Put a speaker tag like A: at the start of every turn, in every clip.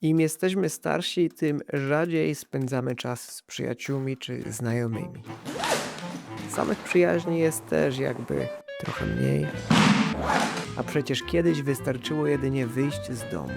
A: Im jesteśmy starsi, tym rzadziej spędzamy czas z przyjaciółmi czy znajomymi. Samych przyjaźni jest też jakby trochę mniej, a przecież kiedyś wystarczyło jedynie wyjść z domu.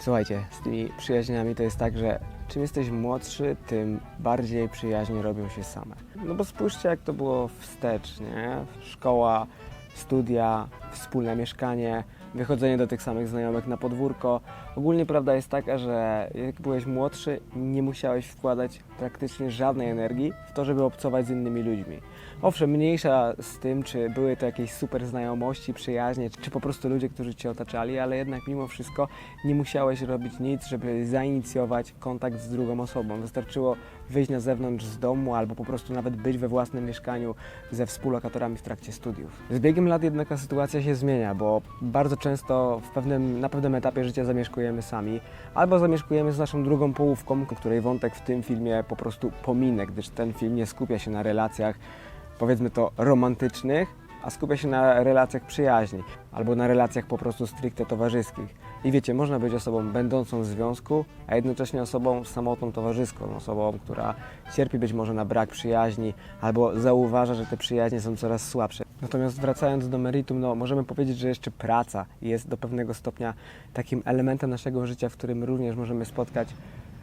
B: Słuchajcie, z tymi przyjaźniami to jest tak, że czym jesteś młodszy, tym bardziej przyjaźnie robią się same. No bo spójrzcie, jak to było wstecz, nie? Szkoła, studia, wspólne mieszkanie, wychodzenie do tych samych znajomych na podwórko. Ogólnie prawda jest taka, że jak byłeś młodszy, nie musiałeś wkładać praktycznie żadnej energii w to, żeby obcować z innymi ludźmi. Owszem, mniejsza z tym, czy były to jakieś super znajomości, przyjaźnie, czy po prostu ludzie, którzy Cię otaczali, ale jednak mimo wszystko nie musiałeś robić nic, żeby zainicjować kontakt z drugą osobą. Wystarczyło wyjść na zewnątrz z domu albo po prostu nawet być we własnym mieszkaniu ze współlokatorami w trakcie studiów. Z biegiem lat jednak ta sytuacja się zmienia, bo bardzo często na pewnym etapie życia zamieszkujemy sami albo zamieszkujemy z naszą drugą połówką, której wątek w tym filmie po prostu pominę, gdyż ten film nie skupia się na relacjach, powiedzmy to, romantycznych, a skupia się na relacjach przyjaźni albo na relacjach po prostu stricte towarzyskich. I wiecie, można być osobą będącą w związku, a jednocześnie osobą samotną towarzyską, osobą, która cierpi być może na brak przyjaźni albo zauważa, że te przyjaźnie są coraz słabsze. Natomiast wracając do meritum, możemy powiedzieć, że jeszcze praca jest do pewnego stopnia takim elementem naszego życia, w którym również możemy spotkać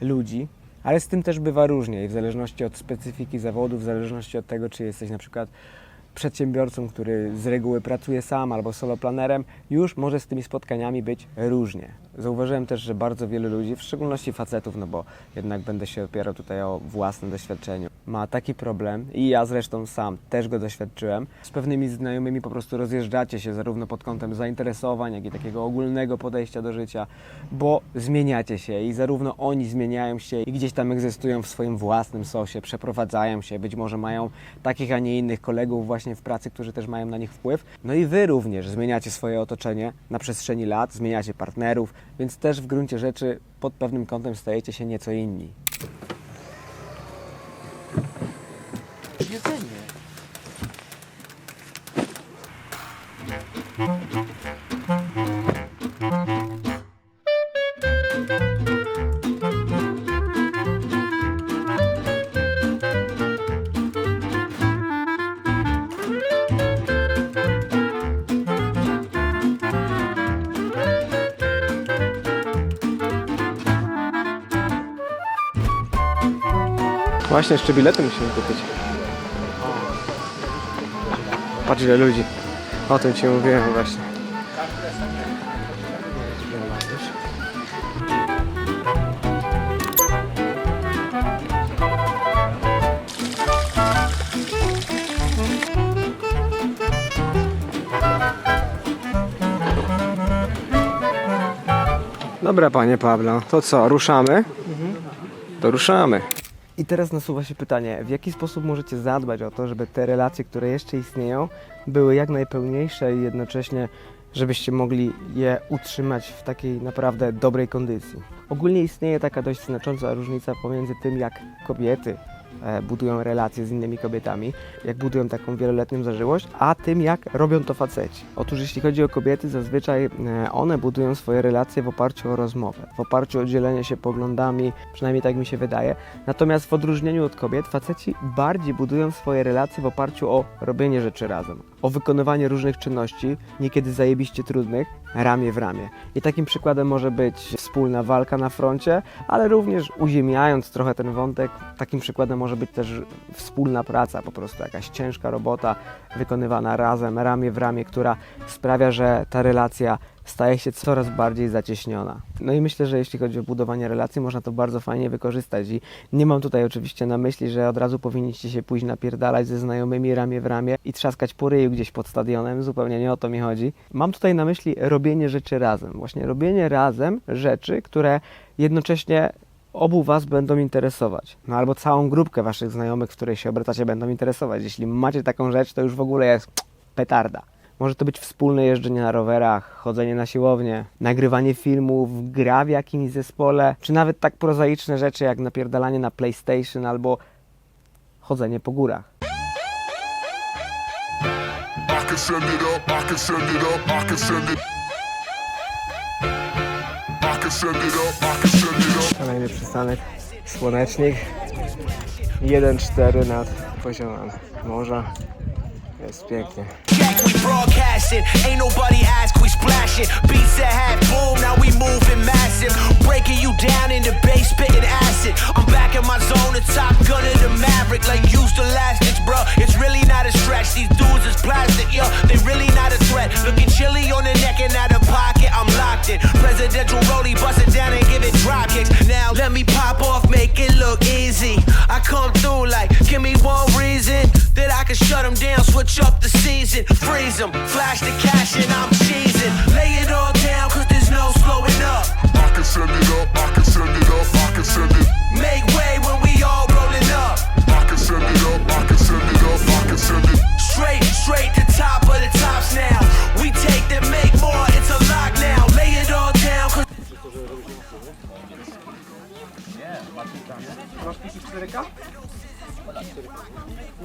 B: ludzi, ale z tym też bywa różnie i w zależności od specyfiki zawodu, w zależności od tego, czy jesteś na przykład przedsiębiorcą, który z reguły pracuje sam albo soloplanerem, już może z tymi spotkaniami być różnie. Zauważyłem też, że bardzo wielu ludzi, w szczególności facetów, no bo jednak będę się opierał tutaj o własne doświadczenie, ma taki problem i ja zresztą sam też go doświadczyłem. Z pewnymi znajomymi po prostu rozjeżdżacie się zarówno pod kątem zainteresowań, jak i takiego ogólnego podejścia do życia, bo zmieniacie się i zarówno oni zmieniają się i gdzieś tam egzystują w swoim własnym sosie, przeprowadzają się, być może mają takich, a nie innych kolegów właśnie w pracy, którzy też mają na nich wpływ. No i wy również zmieniacie swoje otoczenie na przestrzeni lat, zmieniacie partnerów, więc też w gruncie rzeczy pod pewnym kątem stajecie się nieco inni.
C: Jedzenie.
B: Właśnie, jeszcze bilety musimy kupić. Patrz, ile ludzi. O tym Ci mówiłem właśnie. Dobra, Panie Pablo, to co, ruszamy? To ruszamy. I teraz nasuwa się pytanie, w jaki sposób możecie zadbać o to, żeby te relacje, które jeszcze istnieją, były jak najpełniejsze i jednocześnie, żebyście mogli je utrzymać w takiej naprawdę dobrej kondycji. Ogólnie istnieje taka dość znacząca różnica pomiędzy tym, jak kobiety budują relacje z innymi kobietami, jak budują taką wieloletnią zażyłość, a tym, jak robią to faceci. Otóż jeśli chodzi o kobiety, zazwyczaj one budują swoje relacje w oparciu o rozmowę, w oparciu o dzielenie się poglądami, przynajmniej tak mi się wydaje. Natomiast w odróżnieniu od kobiet, faceci bardziej budują swoje relacje w oparciu o robienie rzeczy razem, o wykonywanie różnych czynności, niekiedy zajebiście trudnych, ramię w ramię. I takim przykładem może być wspólna walka na froncie, ale również uziemiając trochę ten wątek, takim przykładem może być też wspólna praca, po prostu jakaś ciężka robota wykonywana razem, ramię w ramię, która sprawia, że ta relacja staje się coraz bardziej zacieśniona. No i myślę, że jeśli chodzi o budowanie relacji, można to bardzo fajnie wykorzystać i nie mam tutaj oczywiście na myśli, że od razu powinniście się pójść napierdalać ze znajomymi ramię w ramię i trzaskać po ryju gdzieś pod stadionem, zupełnie nie o to mi chodzi. Mam tutaj na myśli robienie rzeczy razem, właśnie robienie razem rzeczy, które jednocześnie obu was będą interesować. No albo całą grupkę waszych znajomych, w której się obracacie, będą interesować. Jeśli macie taką rzecz, to już w ogóle jest petarda. Może to być wspólne jeżdżenie na rowerach, chodzenie na siłownię, nagrywanie filmów, gra w jakimś zespole, czy nawet tak prozaiczne rzeczy jak napierdalanie na PlayStation albo chodzenie po górach. Kolejny przystanek, Słonecznik, 1,4 nad poziomem morza. Jest pięknie.
C: Broadcasting, ain't nobody ask, we splashing. Beats that had boom, now we moving massive. Breaking you down in the bass, spitting acid. I'm back in my zone, the top gun of the Maverick, like used elastics, bro. It's really not a stretch. These dudes is plastic, yo. They really not a threat. Looking chilly on the neck and out of pocket, I'm locked in. Presidential rollie, bust it down and give it drop kicks. Now let me pop off, make it look easy. I come through like, give me one reason that I can shut them down, switch up the season, freeze them, flash the cash and I'm cheesing. Lay it all down cause there's no slowing up. I can send it up, I can send it up, I can send it. Make way when we all rolling up. I can send it up, I can send it up, I can send it. Straight to top of the tops now. We take that, make more, it's a lock now. Lay it all down cause
B: Masz pliki 4K?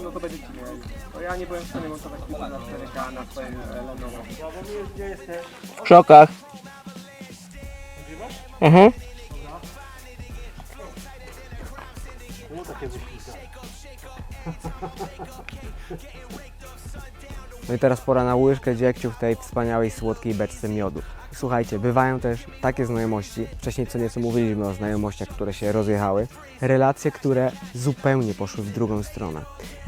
B: No to będziecie mieli. Bo ja nie byłem w stanie montować pliku na 4K na swoim Lenovo. W szokach. Mhm. No i teraz pora na łyżkę dziegciu w tej wspaniałej, słodkiej beczce miodu. Słuchajcie, bywają też takie znajomości, wcześniej co nieco mówiliśmy o znajomościach, które się rozjechały, relacje, które zupełnie poszły w drugą stronę.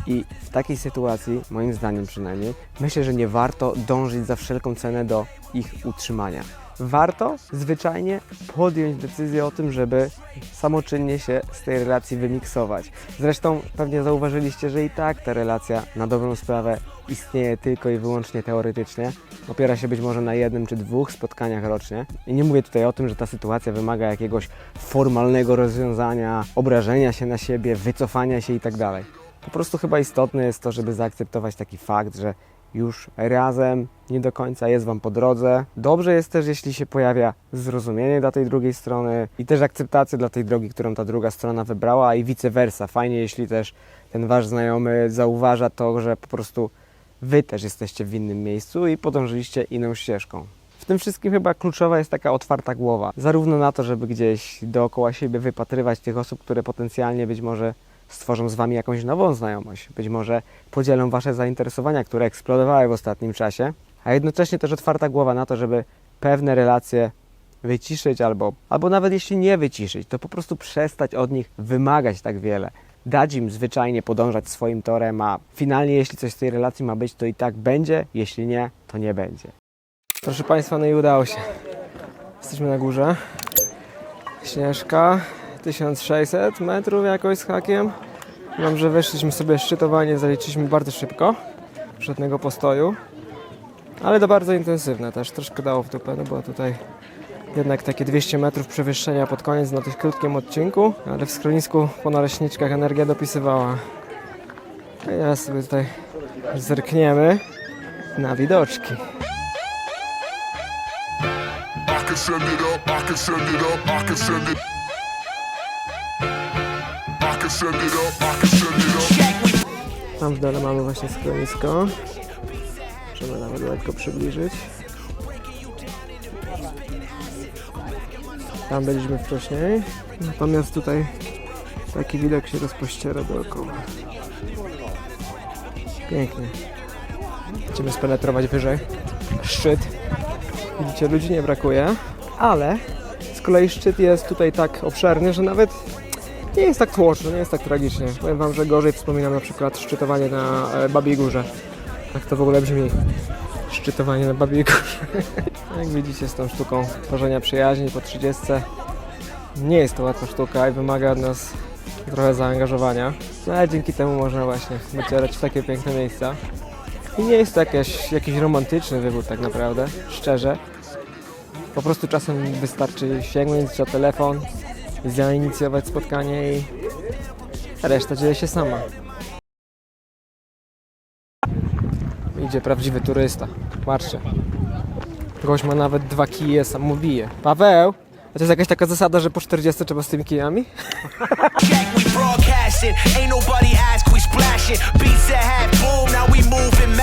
B: I w takiej sytuacji, moim zdaniem przynajmniej, myślę, że nie warto dążyć za wszelką cenę do ich utrzymania. Warto zwyczajnie podjąć decyzję o tym, żeby samoczynnie się z tej relacji wymiksować. Zresztą pewnie zauważyliście, że i tak ta relacja na dobrą sprawę istnieje tylko i wyłącznie teoretycznie. Opiera się być może na 1 czy 2 spotkaniach rocznie. I nie mówię tutaj o tym, że ta sytuacja wymaga jakiegoś formalnego rozwiązania, obrażenia się na siebie, wycofania się itd. Po prostu chyba istotne jest to, żeby zaakceptować taki fakt, że już razem nie do końca jest Wam po drodze. Dobrze jest też, jeśli się pojawia zrozumienie dla tej drugiej strony i też akceptacja dla tej drogi, którą ta druga strona wybrała i vice versa. Fajnie, jeśli też ten Wasz znajomy zauważa to, że po prostu Wy też jesteście w innym miejscu i podążyliście inną ścieżką. W tym wszystkim chyba kluczowa jest taka otwarta głowa. Zarówno na to, żeby gdzieś dookoła siebie wypatrywać tych osób, które potencjalnie być może stworzą z Wami jakąś nową znajomość. Być może podzielą Wasze zainteresowania, które eksplodowały w ostatnim czasie, a jednocześnie też otwarta głowa na to, żeby pewne relacje wyciszyć albo nawet jeśli nie wyciszyć, to po prostu przestać od nich wymagać tak wiele. Dać im zwyczajnie podążać swoim torem, a finalnie jeśli coś z tej relacji ma być, to i tak będzie, jeśli nie, to nie będzie. Proszę Państwa, no i udało się. Jesteśmy na górze. Śnieżka. 1600 metrów jakoś z hakiem. Mam, że weszliśmy sobie szczytowanie, zaliczyliśmy bardzo szybko, żadnego postoju, ale to bardzo intensywne też, troszkę dało w dupę, no bo tutaj jednak takie 200 metrów przewyższenia pod koniec na dość krótkim odcinku, ale w schronisku po naleśniczkach energia dopisywała. I teraz sobie tutaj zerkniemy na widoczki. Tam w dole mamy właśnie schronisko. Możemy nawet lekko przybliżyć. Tam byliśmy wcześniej. Natomiast tutaj taki widok się rozpościera dookoła. Pięknie. Będziemy spenetrować wyżej. Szczyt. Widzicie, ludzi nie brakuje, ale z kolei szczyt jest tutaj tak obszerny, że nawet nie jest tak tłoczno, nie jest tak tragicznie. Powiem Wam, że gorzej wspominam na przykład szczytowanie na Babiej Górze. Jak to w ogóle brzmi? Szczytowanie na Babiej Górze. Jak widzicie, z tą sztuką tworzenia przyjaźni po 30 nie jest to łatwa sztuka i wymaga od nas trochę zaangażowania. No ale dzięki temu można właśnie docierać w takie piękne miejsca. I nie jest to jakiś romantyczny wybór tak naprawdę, szczerze. Po prostu czasem wystarczy sięgnąć za telefon zainicjować spotkanie i reszta dzieje się sama. Idzie prawdziwy turysta. Patrzcie. Gość ma nawet 2 kije, sam mu bije. Paweł! A to jest jakaś taka zasada, że po 40 trzeba z tymi kijami?
C: Check, we broadcasting. Ain't nobody ask, we splashing. Beats that have boom, now we moving